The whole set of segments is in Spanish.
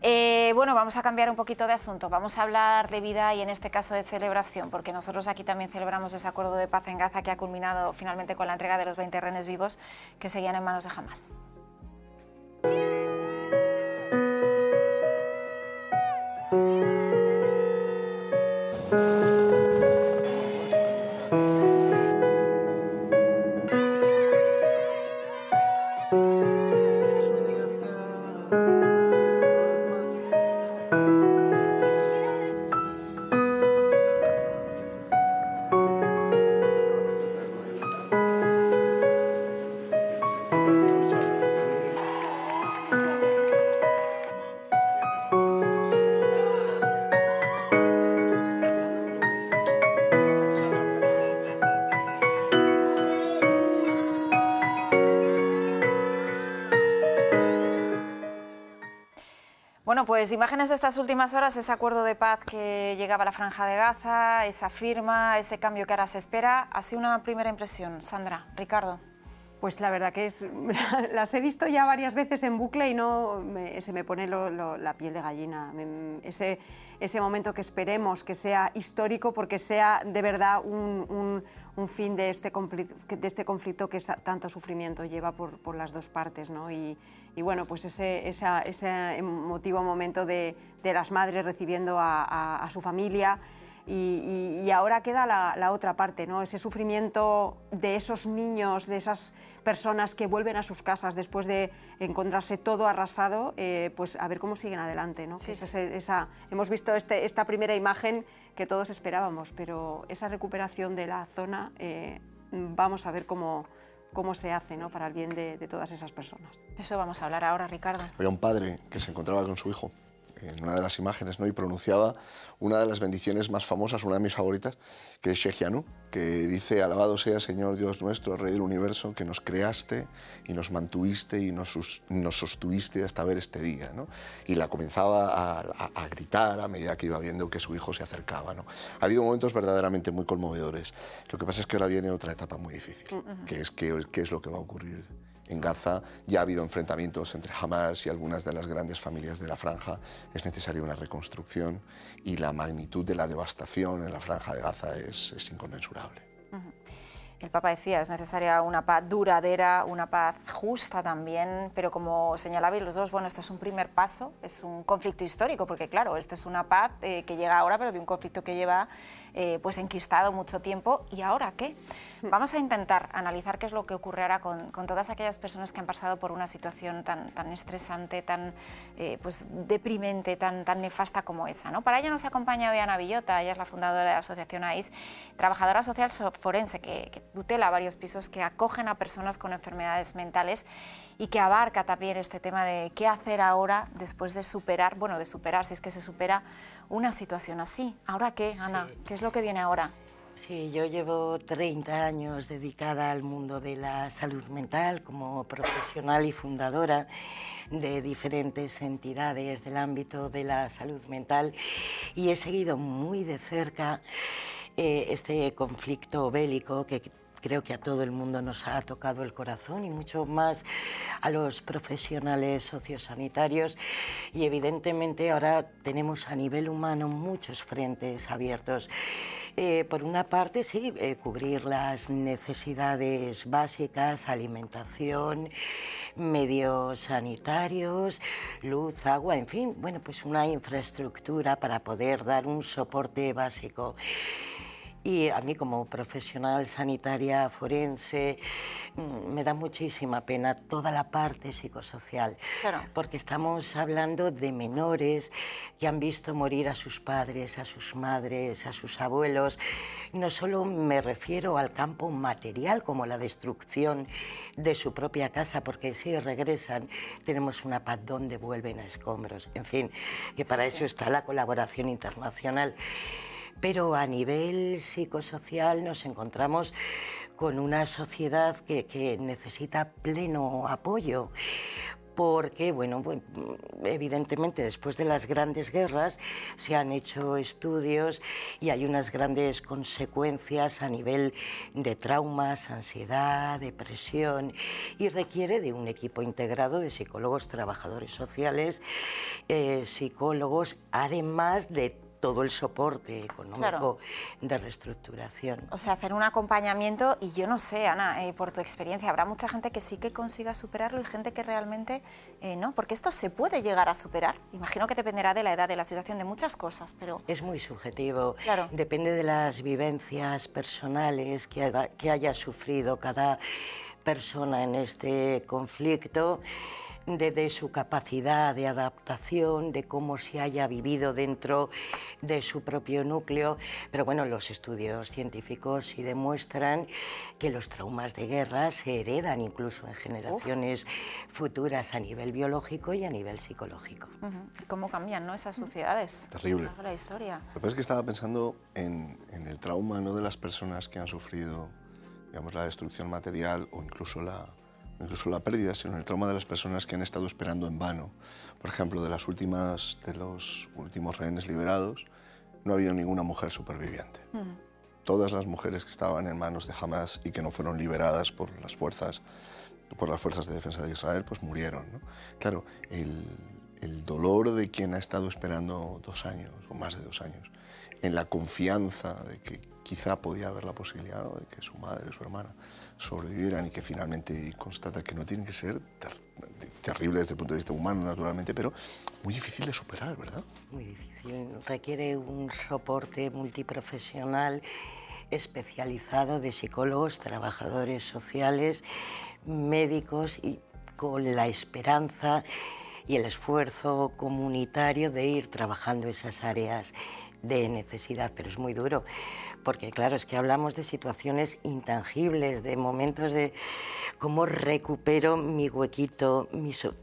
Bueno, vamos a cambiar un poquito de asunto, vamos a hablar de vida y en este caso de celebración, porque nosotros aquí también celebramos ese acuerdo de paz en Gaza que ha culminado finalmente con la entrega de los 20 rehenes vivos que seguían en manos de Hamás. Bueno, pues imágenes de estas últimas horas, ese acuerdo de paz que llegaba a la Franja de Gaza, esa firma, ese cambio que ahora se espera. Ha sido una primera impresión, Sandra, Ricardo. Pues la verdad que las he visto ya varias veces en bucle y se me pone la piel de gallina. Ese momento que esperemos que sea histórico porque sea de verdad un fin de este conflicto que tanto sufrimiento lleva por las dos partes, ¿no? Y bueno, pues ese emotivo momento de las madres recibiendo a su familia. Y ahora queda la otra parte, ¿no? Ese sufrimiento de esos niños, de esas personas que vuelven a sus casas después de encontrarse todo arrasado, pues a ver cómo siguen adelante, ¿no? Sí, sí. Hemos visto esta primera imagen que todos esperábamos, pero esa recuperación de la zona, vamos a ver cómo se hace, ¿no? Para el bien de todas esas personas. Eso vamos a hablar ahora, Ricardo. Había un padre que se encontraba con su hijo en una de las imágenes, ¿no? Y pronunciaba una de las bendiciones más famosas, una de mis favoritas, que es Shehianu, que dice: alabado sea Señor Dios nuestro, Rey del universo, que nos creaste y nos mantuviste y nos sostuviste hasta ver este día, ¿no? Y la comenzaba a gritar a medida que iba viendo que su hijo se acercaba, ¿no? Ha habido momentos verdaderamente muy conmovedores. Lo que pasa es que ahora viene otra etapa muy difícil, que es qué es lo que va a ocurrir en Gaza. Ya ha habido enfrentamientos entre Hamás y algunas de las grandes familias de la Franja. Es necesaria una reconstrucción y la magnitud de la devastación en la Franja de Gaza es inconmensurable. El Papa decía, es necesaria una paz duradera, una paz justa también, pero como señalabais los dos, bueno, esto es un primer paso, es un conflicto histórico, porque claro, esta es una paz que llega ahora, pero de un conflicto que lleva pues enquistado mucho tiempo. ¿Y ahora qué? Vamos a intentar analizar qué es lo que ocurre ahora con todas aquellas personas que han pasado por una situación tan estresante, tan pues deprimente, tan nefasta como esa, ¿no? Para ello nos acompaña hoy Ana Villota, ella es la fundadora de la asociación AIS, trabajadora social forense que tutela varios pisos que acogen a personas con enfermedades mentales y que abarca también este tema de qué hacer ahora después de superar, bueno, de superar, si es que se supera una situación así. ¿Ahora qué, Ana? Sí. ¿Qué es lo que viene ahora? Sí, yo llevo 30 años dedicada al mundo de la salud mental como profesional y fundadora de diferentes entidades del ámbito de la salud mental y he seguido muy de cerca este conflicto bélico que creo que a todo el mundo nos ha tocado el corazón y mucho más a los profesionales sociosanitarios y evidentemente ahora tenemos a nivel humano muchos frentes abiertos. Por una parte, sí, cubrir las necesidades básicas, alimentación, medios sanitarios, luz, agua, en fin, bueno, pues una infraestructura para poder dar un soporte básico. Y a mí como profesional sanitaria forense me da muchísima pena toda la parte psicosocial, claro, porque estamos hablando de menores que han visto morir a sus padres, a sus madres, a sus abuelos. No solo me refiero al campo material como la destrucción de su propia casa, porque si regresan tenemos una paz donde vuelven a escombros. En fin, que para eso está la colaboración internacional. Pero a nivel psicosocial nos encontramos con una sociedad que necesita pleno apoyo, porque, bueno, evidentemente después de las grandes guerras se han hecho estudios y hay unas grandes consecuencias a nivel de traumas, ansiedad, depresión, y requiere de un equipo integrado de psicólogos, trabajadores sociales, psicólogos, además de todo el soporte económico, claro, de reestructuración. O sea, hacer un acompañamiento, y yo no sé, Ana, por tu experiencia, habrá mucha gente que sí que consiga superarlo y gente que realmente no, porque esto se puede llegar a superar. Imagino que dependerá de la edad, de la situación, de muchas cosas, pero... Es muy subjetivo, claro, depende de las vivencias personales que haya sufrido cada persona en este conflicto, de su capacidad de adaptación, de cómo se haya vivido dentro de su propio núcleo. Pero bueno, los estudios científicos sí demuestran que los traumas de guerra se heredan incluso en generaciones futuras a nivel biológico y a nivel psicológico. ¿Y cómo cambian, no, esas sociedades? Terrible. La historia. Lo que pasa es que estaba pensando en el trauma, no de las personas que han sufrido, digamos, la destrucción material o incluso la pérdida, sino el trauma de las personas que han estado esperando en vano. Por ejemplo, de los últimos rehenes liberados, no ha habido ninguna mujer superviviente. Todas las mujeres que estaban en manos de Hamas y que no fueron liberadas por las fuerzas de defensa de Israel, pues murieron, ¿no? Claro, el dolor de quien ha estado esperando 2 años o más de 2 años, en la confianza de que quizá podía haber la posibilidad, ¿no?, de que su madre o su hermana sobrevivieran, y que finalmente constata que no tienen que ser terribles desde el punto de vista humano, naturalmente, pero muy difícil de superar, ¿verdad? Muy difícil. Requiere un soporte multiprofesional especializado de psicólogos, trabajadores sociales, médicos, y con la esperanza y el esfuerzo comunitario de ir trabajando esas áreas de necesidad, pero es muy duro, porque claro, es que hablamos de situaciones intangibles, de momentos de cómo recupero mi huequito,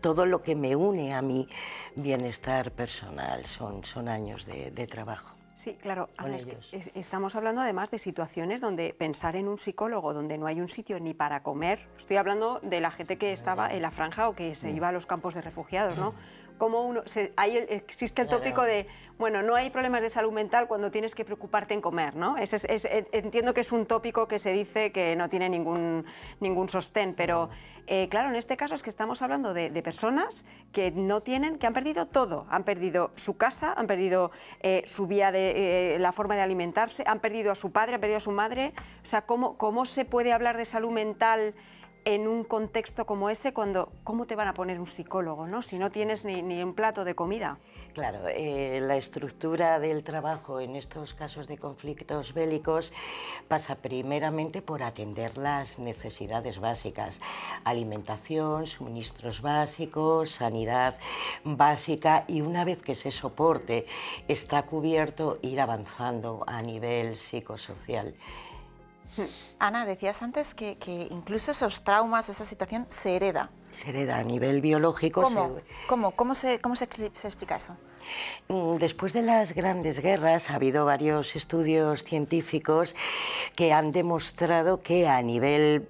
todo lo que me une a mi bienestar personal, son años de trabajo. Sí, claro, Ana, es que estamos hablando además de situaciones donde pensar en un psicólogo, donde no hay un sitio ni para comer. Estoy hablando de la gente que estaba en la franja o que se iba a los campos de refugiados, ¿no? Como existe el tópico de, bueno, no hay problemas de salud mental cuando tienes que preocuparte en comer, ¿no? Entiendo que es un tópico que se dice que no tiene ningún sostén, pero claro, en este caso es que estamos hablando de personas que que han perdido todo, han perdido su casa, han perdido su vía la forma de alimentarse, han perdido a su padre, han perdido a su madre. O sea, ¿cómo se puede hablar de salud mental en un contexto como ese, cómo te van a poner un psicólogo, ¿no?, si no tienes ni un plato de comida? Claro, la estructura del trabajo en estos casos de conflictos bélicos pasa primeramente por atender las necesidades básicas: alimentación, suministros básicos, sanidad básica, y una vez que ese soporte está cubierto, ir avanzando a nivel psicosocial. Ana, decías antes que incluso esos traumas, esa situación, se hereda. Se hereda a nivel biológico. ¿Cómo se explica eso? Después de las grandes guerras ha habido varios estudios científicos que han demostrado que a nivel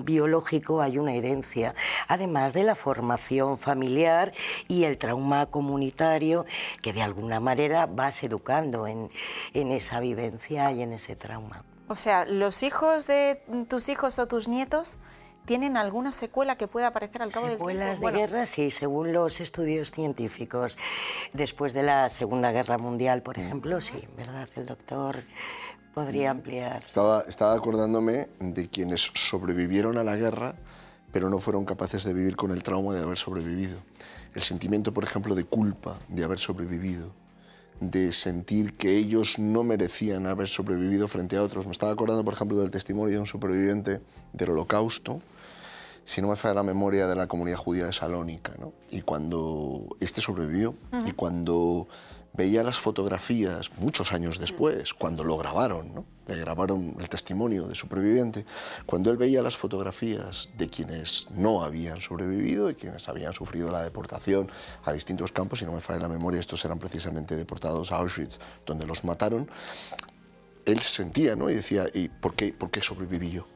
biológico hay una herencia, además de la formación familiar y el trauma comunitario, que de alguna manera vas educando en esa vivencia y en ese trauma. O sea, ¿los hijos de tus hijos o tus nietos tienen alguna secuela que pueda aparecer al cabo del tiempo? Secuelas de guerra, sí, según los estudios científicos. Después de la Segunda Guerra Mundial, por ejemplo, sí, ¿verdad? El doctor podría ampliar. Estaba acordándome de quienes sobrevivieron a la guerra, pero no fueron capaces de vivir con el trauma de haber sobrevivido. El sentimiento, por ejemplo, de culpa de haber sobrevivido, de sentir que ellos no merecían haber sobrevivido frente a otros. Me estaba acordando, por ejemplo, del testimonio de un superviviente del Holocausto, si no me falla la memoria, de la comunidad judía de Salónica, ¿no? Y cuando sobrevivió, y cuando veía las fotografías, muchos años después, cuando lo grabaron, ¿no?, le grabaron el testimonio de superviviente, cuando él veía las fotografías de quienes no habían sobrevivido, de quienes habían sufrido la deportación a distintos campos, si no me falla la memoria, estos eran precisamente deportados a Auschwitz, donde los mataron, él sentía, ¿no?, y decía, ¿y por qué sobreviví yo?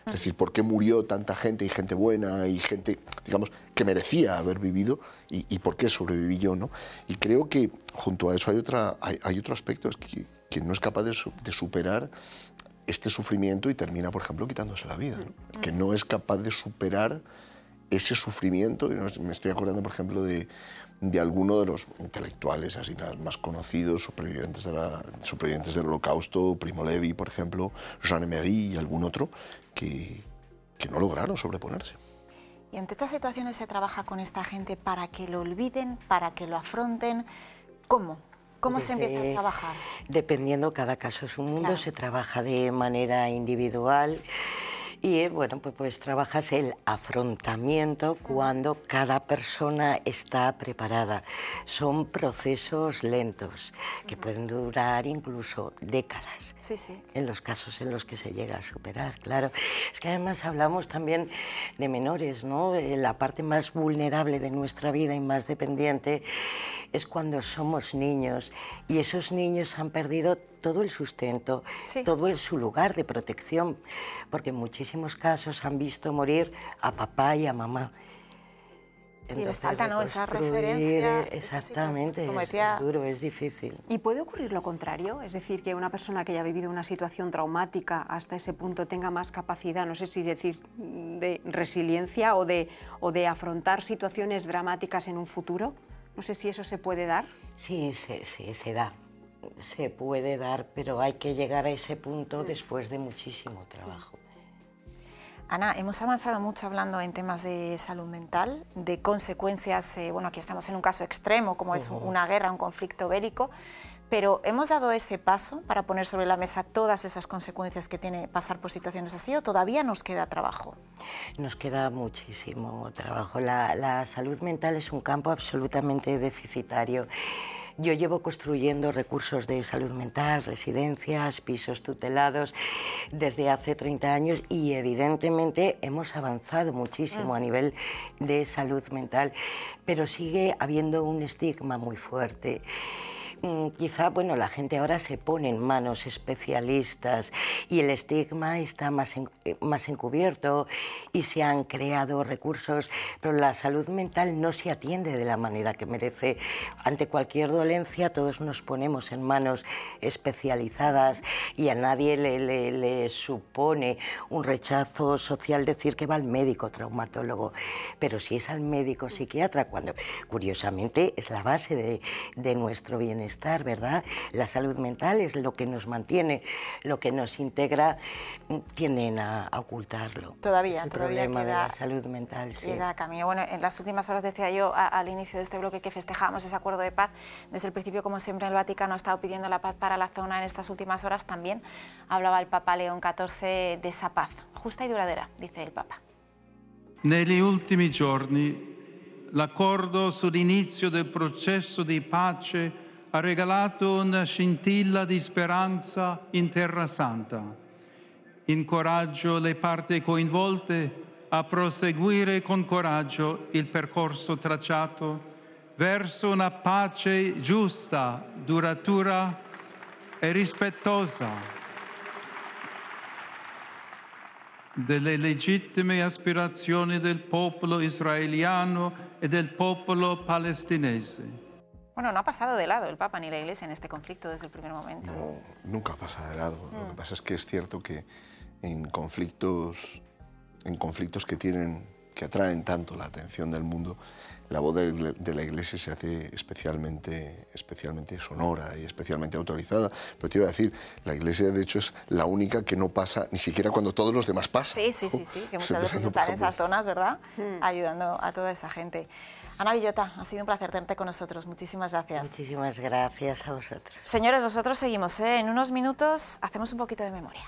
Es decir, ¿por qué murió tanta gente y gente buena y gente, digamos, que merecía haber vivido y por qué sobreviví yo, ¿no? Y creo que junto a eso hay otro aspecto, es que no es capaz de superar este sufrimiento y termina, por ejemplo, quitándose la vida, ¿no? Que no es capaz de superar ese sufrimiento. Me estoy acordando, por ejemplo, de alguno de los intelectuales así más conocidos, supervivientes del Holocausto, Primo Levi, por ejemplo, Jean Emery y algún otro, que no lograron sobreponerse. ¿Y en estas situaciones se trabaja con esta gente para que lo olviden, para que lo afronten? ¿Cómo? ¿Cómo se empieza a trabajar? Dependiendo, cada caso es un mundo, claro. Se trabaja de manera individual. Y bueno, pues trabajas el afrontamiento cuando cada persona está preparada. Son procesos lentos que pueden durar incluso décadas. Sí, sí. En los casos en los que se llega a superar, claro. Es que además hablamos también de menores, ¿no? La parte más vulnerable de nuestra vida y más dependiente es cuando somos niños y esos niños han perdido todo el sustento, sí. todo su lugar de protección, porque en muchísimos casos han visto morir a papá y a mamá. Entonces, y les falta, ¿no?, esa referencia. Exactamente, como decía, es duro, es difícil. ¿Y puede ocurrir lo contrario? Es decir, que una persona que haya vivido una situación traumática hasta ese punto tenga más capacidad, no sé si decir, de resiliencia o de afrontar situaciones dramáticas en un futuro. No sé si eso se puede dar. Sí, se da. Se puede dar, pero hay que llegar a ese punto después de muchísimo trabajo. Ana, hemos avanzado mucho hablando en temas de salud mental, de consecuencias, bueno, aquí estamos en un caso extremo, como es una guerra, un conflicto bélico, pero ¿hemos dado ese paso para poner sobre la mesa todas esas consecuencias que tiene pasar por situaciones así, o todavía nos queda trabajo? Nos queda muchísimo trabajo. La salud mental es un campo absolutamente deficitario. Yo llevo construyendo recursos de salud mental, residencias, pisos tutelados desde hace 30 años y evidentemente hemos avanzado muchísimo a nivel de salud mental, pero sigue habiendo un estigma muy fuerte. Quizá, bueno, la gente ahora se pone en manos especialistas y el estigma está más encubierto y se han creado recursos, pero la salud mental no se atiende de la manera que merece. Ante cualquier dolencia todos nos ponemos en manos especializadas y a nadie le supone un rechazo social decir que va al médico traumatólogo, pero si es al médico psiquiatra, cuando curiosamente es la base de nuestro bienestar, ¿verdad? La salud mental es lo que nos mantiene, lo que nos integra, tienden a ocultarlo. Todavía queda queda, de la salud mental, sí. Queda camino. Bueno, en las últimas horas decía yo al inicio de este bloque que festejábamos ese acuerdo de paz. Desde el principio, como siempre, el Vaticano ha estado pidiendo la paz para la zona. En estas últimas horas también hablaba el Papa León XIV de esa paz justa y duradera, dice el Papa. Negli ultimi giorni, l'accordo sull'inizio del processo di pace ha regalato una scintilla di speranza in Terra Santa. Incoraggio le parti coinvolte a proseguire con coraggio il percorso tracciato verso una pace giusta, duratura e rispettosa delle legittime aspirazioni del popolo israeliano e del popolo palestinese. Bueno, no ha pasado de lado el Papa ni la Iglesia en este conflicto desde el primer momento. No, nunca pasa de largo. Lo que pasa es que es cierto que en conflictos que atraen tanto la atención del mundo, la voz de la Iglesia se hace especialmente sonora y especialmente autorizada. Pero te iba a decir, la Iglesia de hecho es la única que no pasa ni siquiera cuando todos los demás pasan. Sí, que muchas veces están en esas zonas, ¿verdad? Ayudando a toda esa gente. Ana Villota, ha sido un placer tenerte con nosotros. Muchísimas gracias. Muchísimas gracias a vosotros. Señores, nosotros seguimos, ¿eh? En unos minutos hacemos un poquito de memoria.